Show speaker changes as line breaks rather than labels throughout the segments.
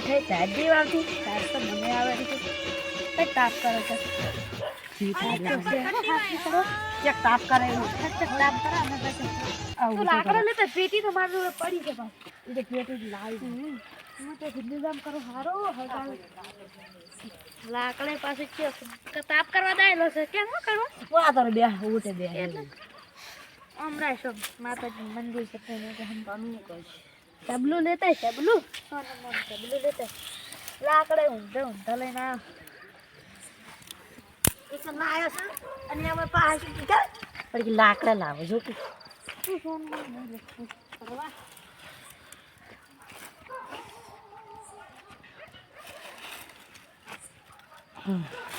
છે દાદી આવતી તાર તો મને આવે છે કઈ તાપ કરે છે ચેક તાપ કરે ચેક તાપ કરે અને પછી તું લાકડા લેતા પેટી તો મારી જોડે પડી છે બસ એ પેટી લાવી હું તો દિલ્હી જામ કરો હારો હગાવ લાકડે પાસે કે તાપ કરવા દાયલો છે કેમ કરવા પૂરા તો બે ઉઠે બે હમણાં શું માતાજી મંદિર છે તેને હમ પાનું કહીશ ડબલું લેતા ડબલું ડબલું લેતા લાકડે ઊંધા લઈને આવ્યો એક લાયો છે અને અમે પાસે પણ લાકડા લાવો જો કે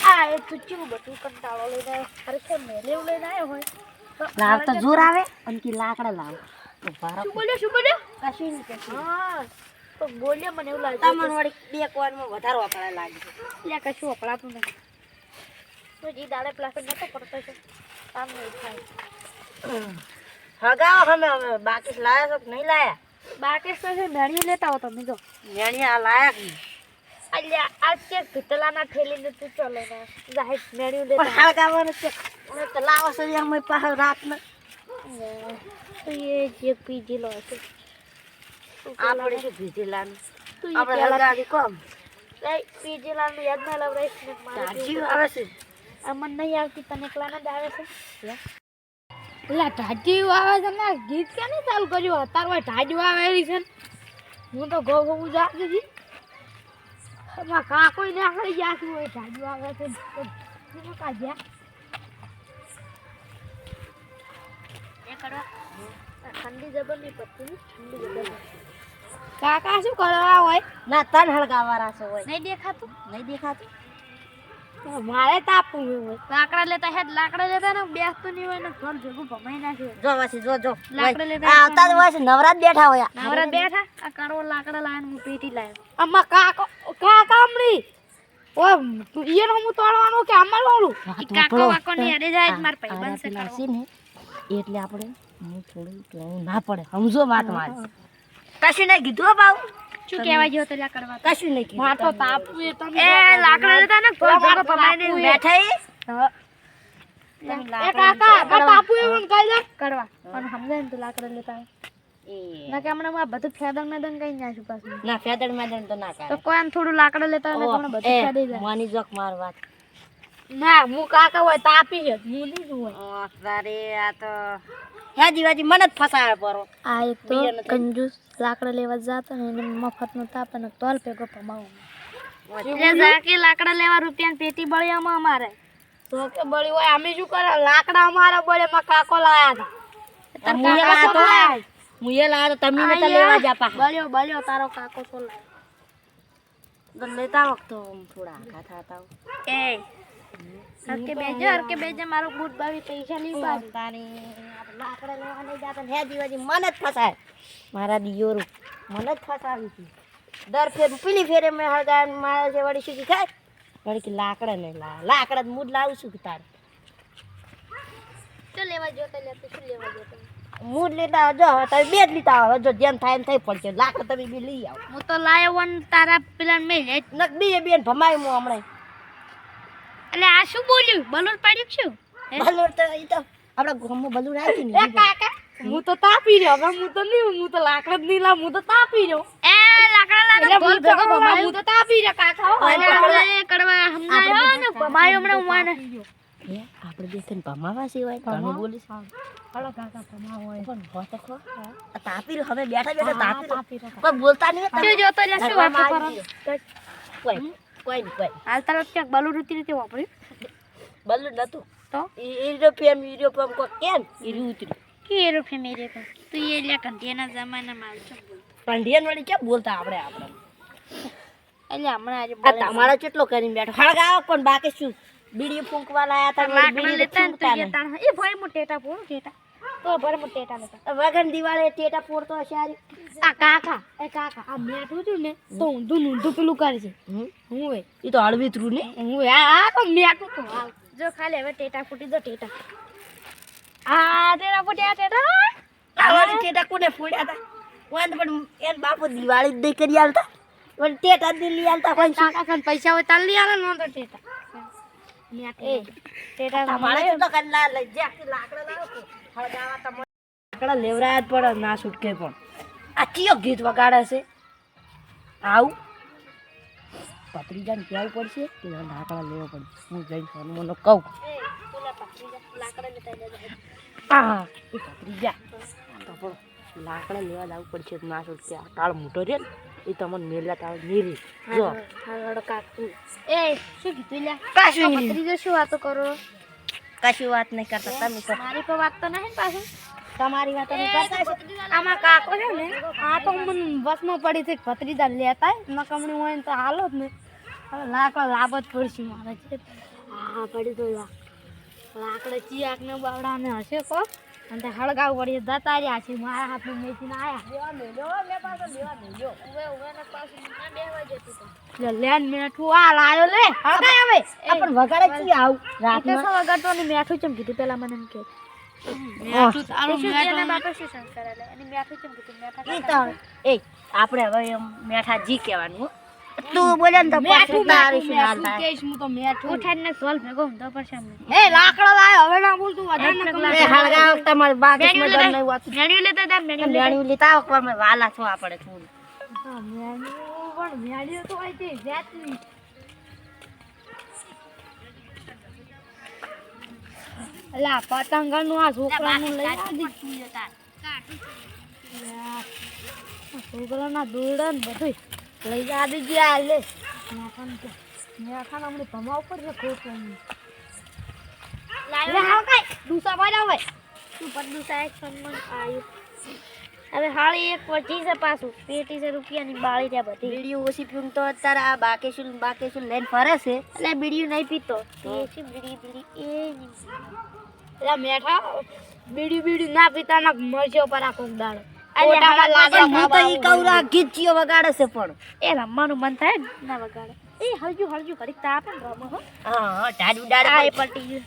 આ એ તું ચીવું બધું કંટાળો લઈને આવ્યો અરે છે મેલે લઈને આવ્યો હોય લાવ તો જોર આવે અને કે લાકડા લાવ શું બોલ્યો કશું નહીં હા તો બોલ્યો મને એવું લાગે તમને વળી બે કોનમાં વધારે વપરાય લાગે છે એટલે કશું વપરાતું નથી તો જી દાડે પ્લાસ્ટર નતો પડતો છે કામ નહીં થાય હગાવો અમે બાકી લાયા છો કે નહીં લાયા બાકી તો છે મેણીઓ લેતા હો તમે જો મેણીઓ આ લાયા અલ્યા આજ કે ભીતલાના થેલીને તું ચલે ને જાહેર મેણીઓ લેતા હગાવવાનું છે અને તો લાવો છે અમે પાસે રાતના તો એ જે પીજી લો છે આપણે શું ભીજીલાનું આપણે હલગાડી કોમ લઈ પીજીલાનું યાદ ના લવરાઈશ ને મારી આવે છે અમન નહીં આવતી તને એકલાને જ આવે છે એટલે ઢાજી આવે છે ને ગીત કે નહીં ચાલુ કર્યું અત્યારે ઢાજી આવેલી છે હું તો ઘઉં ઘઉં જાતી હતી એમાં કાકો ને આખડી ગયા છું હોય ઢાજી આવે છે કાઢ્યા એ કરવા ઠંડી જબર નહીં પડતી ઠંડી જબર કાકા શું કરવા હોય ના તન હળગાવારા છે હોય નહીં દેખાતું મારે તાપવું હોય લાકડા લેતા હે લાકડા લેતા ને બેસતું નહીં હોય ને ઘર ભેગું ભમાઈ નાખ્યું જો વાસી જો લાકડા લેતા આવતા તો વાસી નવરાત બેઠા હોય નવરાત બેઠા આ કરો લાકડા લાવીને હું પેટી લાવ્યો અમ્મા કાકા અમળી ઓ ઈયન હું તોડવાનો કે અમાર વાળું કાકા વાકો ની અડે જાય માર ભાઈ બનશે કરશે ને એટલે આપણે હું થોડું ના પડે સમજો વાત મારી કશું નહીં કીધું બાઉ શું કહેવા જો તો લાકડવા કશું નહીં કીધું માથો તાપું એ તમે એ લાકડા લેતા ને ઘર ભેગો ભમાઈને બેઠાઈ એ કાકા તાપું એમ કહી દે કરવા પણ સમજાય ને તો લાકડા લેતા ના કે હમણાં આ બધું ફેદણ મેદણ કઈ નાખ્યું પાછું ના ફેદણ મેદણ તો ના કરે તો કોઈ આમ થોડું લાકડા લેતા ને તમને બધું ફેદી જાય માની જોક માર વાત ના હું કાકા હોય તાપી છે હું નહીં હોય તારે આ તો હે જીવાજી મને જ ફસાવે પરો આ એક તો કંજૂસ લાકડા લેવા જાતા ને એને મફતનો તાપ અને તોલ પેગો ભમાવો એટલે જાકે લાકડા લેવા રૂપિયાની પેટી બળિયામાં અમારે તો કે બળી હોય અમે શું કરે લાકડા અમારા બળે માં કાકો લાયા હતા હું એ લાયા તો તમે નતા લેવા જાપા બળ્યો તારો કાકો છો લાય લેતા વખતો થોડા આખા થતા એ હરકે બેજે મારો બૂટ બાવી પૈસા નહીં પાડ તારી લાકડા લેવા નહીં જાતા હે જીવાજી મને જ ફસાય મારા દિયોરું મને જ ફસાવી હતી દર ફેર પેલી ફેરે મેં હળગા મારા જે વળી શું ખાય વળી કે લાકડા નહીં લાકડા મૂડ લાવું છું કે તારે શું લેવા જો તો લેતી શું લેવા જો તમે મૂડ લેતા જો તમે બે જ લીધા હવે જો જેમ થાય એમ થઈ પડશે લાકડા તમે બી લઈ આવો હું તો લાયો વન તારા પેલા મેં નક બે બેન ભમાય હું હમણાં એટલે આ શું બોલ્યું બલૂન પાડ્યું શું બલૂન તો ઈ તો આપડા ગામમાં બલૂન રાખી ને કાકા હું તો તાપી રહ્યો હવે હું તો નહીં હું તો લાકડા જ નહીં લાવ હું તો તાપી રહ્યો એ લાકડા લાગે બોલ ભેગો ભમાય હું તો તાપી રહ્યો કાકા અને આપણે કરવા સમજાયો ને ભમાયો હમણાં હું એ આપણે દેખન ભમાવા સિવાય તમે બોલીશ હળો કાકા ભમાવો હોય પણ હોતો ખો તાપી રહ્યો હવે બેઠા તાપી રહ્યો કોઈ બોલતા નહીં તમે જોતો લે શું વાત કરો કોઈ હાલ તારો ક્યાંક બલૂન રીતે વાપર્યું બલૂન નતું તો યુરોપિયન કો કેમ ઉતર્યું કે યુરોપિયન તું એ લે કંઢિયાના જમાનામાં આવજો કંઢિયાન વાળી કેમ બોલતા આપણે એટલે હમણાં આજે તમારા કેટલો કરીને બેઠો હળગાવો પણ બાકી શું બીડી ફૂંકવા લાયા હતા બીડી લેતા ને એ ભાઈ મો ટેટા ફોડ ટેટા તો ભરે મો ટેટા લેતા વગન દિવાળે ટેટા ફોડતો હશે આ કાકા આ મેઠું છું ને તો ઊંધું પેલું કરે છે હું એ તો હળવી થ્રુ ને હું આ તો મેઠું તો હાલ જો ખાલી હવે ટેટા ફૂટી દો ટેટા આ ટેટા ફૂટ્યા ટેટા કોને ફોડ્યા હતા વાંધ પણ એન બાપુ દિવાળી જ દઈ કરી આવતા પણ ટેટા દિલ્હી આલતા કોઈ કાકા ખાન પૈસા હોય તાલ લઈ આલે નો તો ટેટા એ ટેટા તમારે તો કલ્લા લઈ જા કે લાકડા લાવો કે હળગાવા તમ લાકડા લેવરાય જ પડે ના છૂટકે પણ આ કયો ગીત વગાડે છે આવું પત્રીજાને કહેવું પડશે કે લાકડા લેવો પડશે હું જઈને સોનમોનો કહું હા એ પત્રીજા તો પણ લાકડા લેવા જવું પડશે ના છૂટકે આ તાળ મોટો છે ને એ તમને મેલા તાળ નીરી જો હાલો કાકુ એ શું કીધું લ્યા કશું પત્રીજો શું વાતો કરો કશું વાત નહીં કરતા તમે મારી કોઈ વાત તો નહીં પાછું તમારી વાત નહીં કરતા આમાં કાકો છે ને આ તો મને બસમાં પડી છે ભત્રીજા લેતા ન કમણી હોય ને તો હાલો જ ને હવે લાકડા લાભ જ પડશે મારે છે હા પડી તો લાકડા ચિયાક ને બાવડાને હશે કો અને તે હળગાવ પડી જતા રહ્યા છે મારા હાથમાં મેચીને આયા લેવા મેલ્યો મે પાછો લેવા મેલ્યો ઉવે ને પાછું ના બેવા જતું લે લેન મેઠું આ લાયો લે હળગાય હવે આપણ વગાડે કી આવ રાતમાં તો વગાડતો ને મેઠું ચમ કીધું પેલા મને એમ કે મેઠું તારું મેઠું ને બાપા શું સંસ્કાર આલે અને મેઠું ચમ કીધું મેઠા એ આપણે હવે મેઠા જી કહેવાનું તું બોલે ને તો મેઠું તારી શું હાલતા કેશ હું તો મેઠું ઉઠાઈને સોલ ભેગો તો પરસામ એ લાકડો લાયો હવે ના બોલ તું વધારે ન એ હળગાવ તમાર બાકીમાં ડર નહીં વાત મેણ્યું લેતા તા મેણ્યું લેતા ઉપર મે વાલા છો આપણે થોડું હા મેણ્યું પણ મેણ્યું તો હોય તે જાતની અલા પતંગનું આ છોકરાનું લઈ આવી દીધું છોકરાના દોરડા ને બધું લઈ જા દીધી આ લે મેખાન અમને ભમાવ પર છે ખોટું લાવે હાવ કઈ દુસા બનાવે તું પર દુસા એક સન્માન આયુ હવે હાળી એક વચી છે પાછું પેટી છે રૂપિયાની બાળી ત્યાં બધી બીડીઓ ઓછી પીવું તો અત્યારે આ બાકેશુલ લઈને ફરે છે એટલે બીડીઓ નહીં પીતો એ બીડી એ એટલે મેઠા બીડી ના પીતા ના મરજો પર આ કોક દાડો વગાડે છે પણ એ રમવાનું મન થાય ના વગાડે એ હળજુ ઘડીક તાપ રમો હો હા ડાડુ ડાડા પલટી ગયું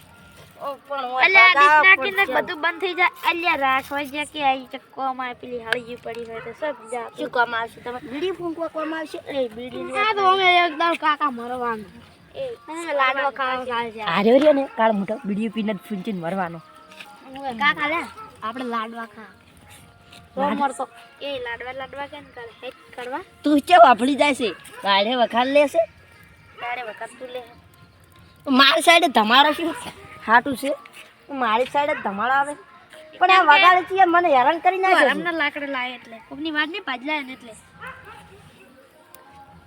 ઓ પણ અલ્યા દીકનાકીને બધું બંધ થઈ જાય અલ્યા રાખવા જે કે આઈ ચક્કો માં પેલી હળજુ પડી હોય તો સબ જા શું કામ આવશે તમે બીડી ફૂંકવા કોમ આવશે એ બીડી આ તો અમે એકદમ કાકા મરવાનું એ લાડવા ખાવા છે આરે રે ને કાળ મોટો બીડી પીને ફૂંચીને મરવાનો કાકા લે આપણે લાડવા ખા તો એ લાડવા કેમ કરે હેટ કરવા તું કેમ વાપડી જાય છે ગાડે વખાણ લેશે ગાડે વખાણ તું લે મારી સાઈડે ધમારો શું હાટું છે મારી સાઈડે ધમાડો આવે પણ આ વગાડે છે મને હેરાન કરી નાખે અમને લાકડે લાય એટલે કોકની વાત નહીં પાજલાય ને એટલે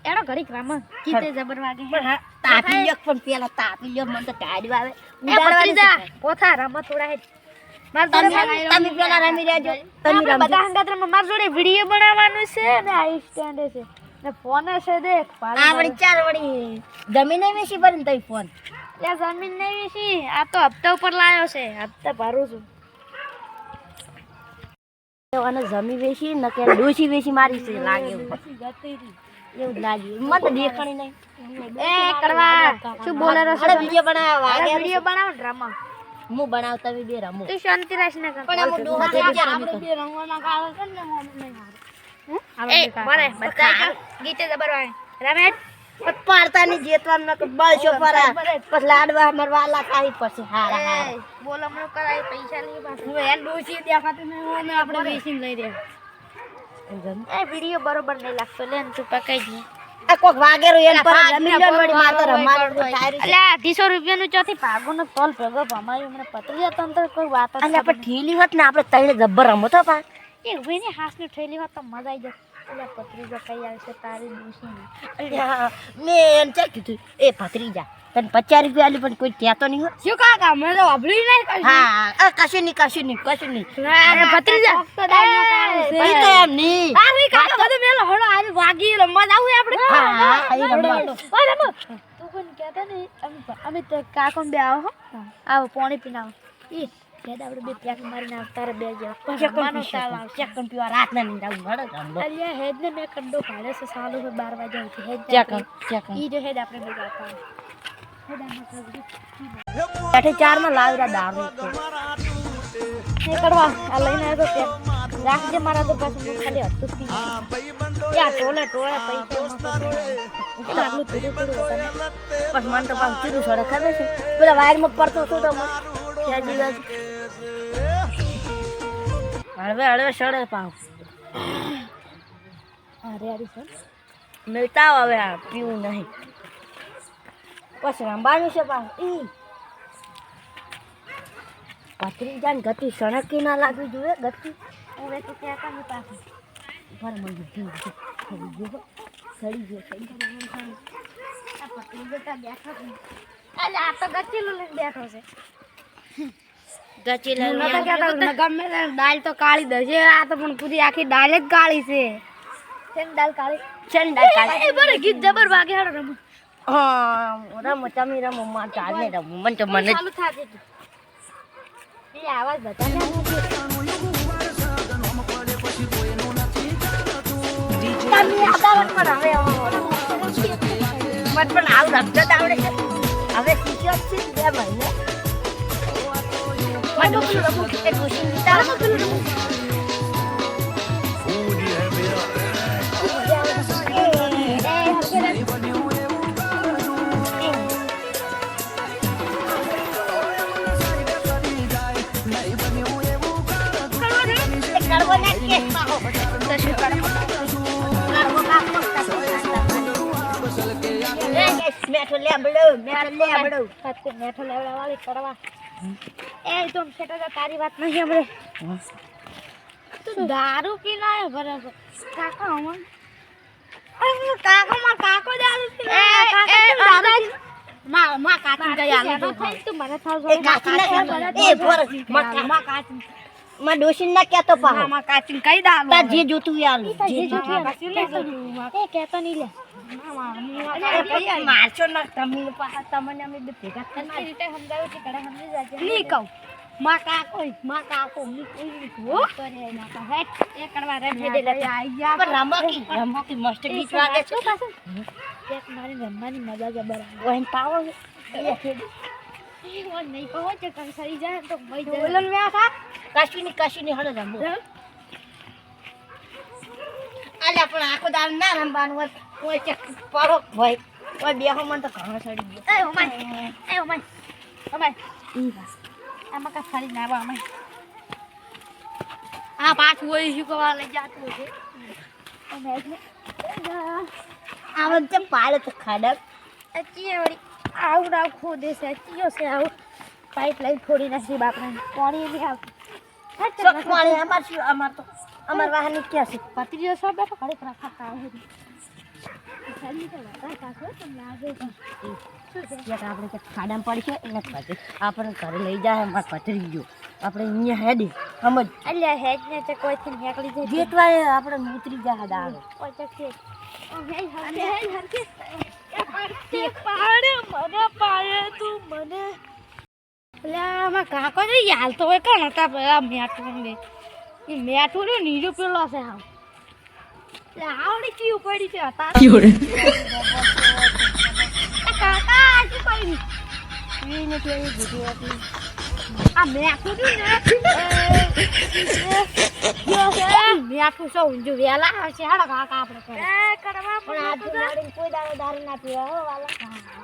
એનો ઘડીક રામા કીતે જબર વાગે પણ હા તાપી લ્યો પણ પેલા તાપી લ્યો મને તો ટાડી આવે ઉડાડવાની જા પોથા રામા થોડા હે તમે પેલા રમી રહેજો તમે બધા હંગાત માર જોડે વિડિયો બનાવવાનું છે ને આ સ્ટેન્ડ છે ને ફોન છે દેખ આ વળી ચાર વળી જમીન વેચી ભરીને તઈ ફોન લે જમીન નહીં વેચી આ તો હપ્તા ઉપર લાયો છે હપ્તા ભરું છું અને જમી વેચી ન કે ડોસી વેચી મારી છે લાગે એવું લાગ્યું મને દેખાણી નહીં એ કરવા શું બોલે રસો વિડિયો બનાવવા વિડિયો બનાવો ડ્રામા હું બનાવતા બી બે રમો તું શાંતિ રાખ ને પણ હું ડોહા આપણે બે રંગોના કાળો છે ને હું નહીં મારું એ બરે બતા ગીતે જબરવાય રમેશ પારતાની જેતવાનું કે બળશો પર પછી લાડવા મરવાલા કાઈ પછી હારા બોલ હમણો કરાય પૈસા લઈ પાછું હું એન ડોસી દેખાતું નહીં ને આપણે વેચીને લઈ રહ્યા એ વિડિયો બરોબર નહીં લાગતો લે તું પકાઈ દી આ કોક વાગેરો એન પર મિલિયન વડી મારતો રમાડો અલ્યા 250 રૂપિયાનું ચોથી ભાગોનો તોલ ભેગો ભમાયો મને પતરી તંત્ર કોઈ વાત અલ્યા પણ ઠેલી હોત ને આપણે તઈને જબ્બર રમતો પા એ વેની હાસની ઠેલી હોત તો મજા આવી જાય અલ્યા પતરીજા કઈ આવશે તારી દુસી અલ્યા મે એમ ચા કીધું એ પતરીજા તને 50 રૂપિયા આલી પણ કોઈ કહેતો નહીં હો શું કાકા મને તો વાભળી નહીં કશું હા કશું નહીં અરે પતરીજા પઈ તો એમ નહીં આ વી કાકા બધું મેલો હળો આ વાગી રમવા જાવું આપણે હા આ રમવા ઓય રમો તું કોણ કહેતા નહીં અમે તો કાકો બે આવો આવો પાણી પીને આવો ઈ કેદ આપણે બે પેક મારીને આવતારે બે જે ચકન તાલ આવ ચકન પીવા રાત ના નહીં જાવું હળો રમો અલ્યા હેડ ને મે કંડો પાડે છે સાલો 12 વાગે આવતી હેડ ચકન ઈ જો હેડ આપણે બે ગાતા બેઠે 4 માં લાવરા દારૂ કરવા આ લઈને આવ્યો રાખજે મારા તો પાછું ખાલી હતું યા ટોલે પૈસા આટલું પીડું પણ મને તો પાછું ચીરું સડે ખબર છે પેલા વાયરમાં પડતો હતો તો હળવે સડે પાવ અરે સર મેળતા હવે આ પીવું નહીં પછી રંબાનું છે પાવ પથરી જાન ગતિ સણકી ના લાગવી જોઈએ ગતિ હવે તો કહેતા નહીં પાછું પર મને સડી ગયો આ પથરી બેટા બેઠો અલે આ તો ગચીલું લઈને બેઠો છે ગચીલું ગમે દાળ તો કાળી દશે આ તો પણ પૂરી આખી દાળ જ કાળી છે દાળ કાળી એ બરે ગીત જબર વાગે હાડો રમો હા રમો તમે રમો માં ચાલે રમો મને તો મને ચાલુ થાશે એ આવાજ બતાને તમે આદાવન પર હવે મત પણ આવ રખત આવડે છે હવે શીખ્યો છે 2 મહિને મને પેલું રમો કે દોશી નીતા પેલું રમો મેઠો લેબડો વાળી કરવા એ તો સેટા તારી વાત નહીં સાંભળે તું દારૂ પી લાયો બરાબર કાકા હમણ કાકો દારૂ પી માં કાકી ગયા તું મને થાવ એ કાકી એ બોર માં કાકી માં ડોશી ના કેતો પા માં કાચી કઈ દાલ તા જે જોતું યાર જે જોતું એ કેતો નહીં લે મારશો ના તમને પાછા તમને અમે બે ભેગા થઈને રીતે સમજાવ્યું કે કડા સમજી જાજે નહીં કહું માં કાકો મી કોઈ હો કરે ના કા હેટ એ કરવા રે ભેડે લે આઈ ગયા પર રમકી મસ્ત ગીત વાગે છે એક મારી રમવાની મજા જબર આવે ઓન પાવો એ ખેડી એ વન નહીં કહો કે કંસરી જાય તો મઈ જાય બોલન મે આ કાશીની હળે રમો આલે પણ આખો દાળ ના રમવાનું હોય ઓય ચક પડો ભાઈ ઓય બેહો મન તો ઘણો સડી ગયો એ ઓમાય આમાં કા ફરી ના આવા આ પાછું હોય શું કવા લઈ જાતું છે આવત ચમ પાડે તો ખાડક અચીએ વળી આવડા ખોદે છે અચીયો છે આવ પાઇપલાઈન ફોડી નાખી બાપને પાણી બી આવ પાણી અમાર વાહન ક્યાં છે પતરીઓ સબ બેઠો ખડે રાખતા આવે આપણે ખાડામાં પડી છે એને પછી આપણે ઘરે લઈ જાય અમારે પતરી ગયો આપણે અહીંયા હેડી સમજ એટલે હેડ ને તે કોઈથી નીકળી જાય જેટવાય આપણે ઉતરી જાય દાડો કોઈ ચક છે પાડે તું મને એટલે આમાં કાકો નહીં હાલ તો હોય કણ હતા પેલા મેઠું એ મેઠું ને નીરો પેલો છે હાવ આવડી ચીવ પડી છે હતા કાકા શું કરી એને કેવી બુધી હતી આ મેઠું ને મેઠું સૌ જો વેલા આવશે હાડો કાકા આપણે કરવા પણ આ કોઈ દાડો ના પીવા હો વાલા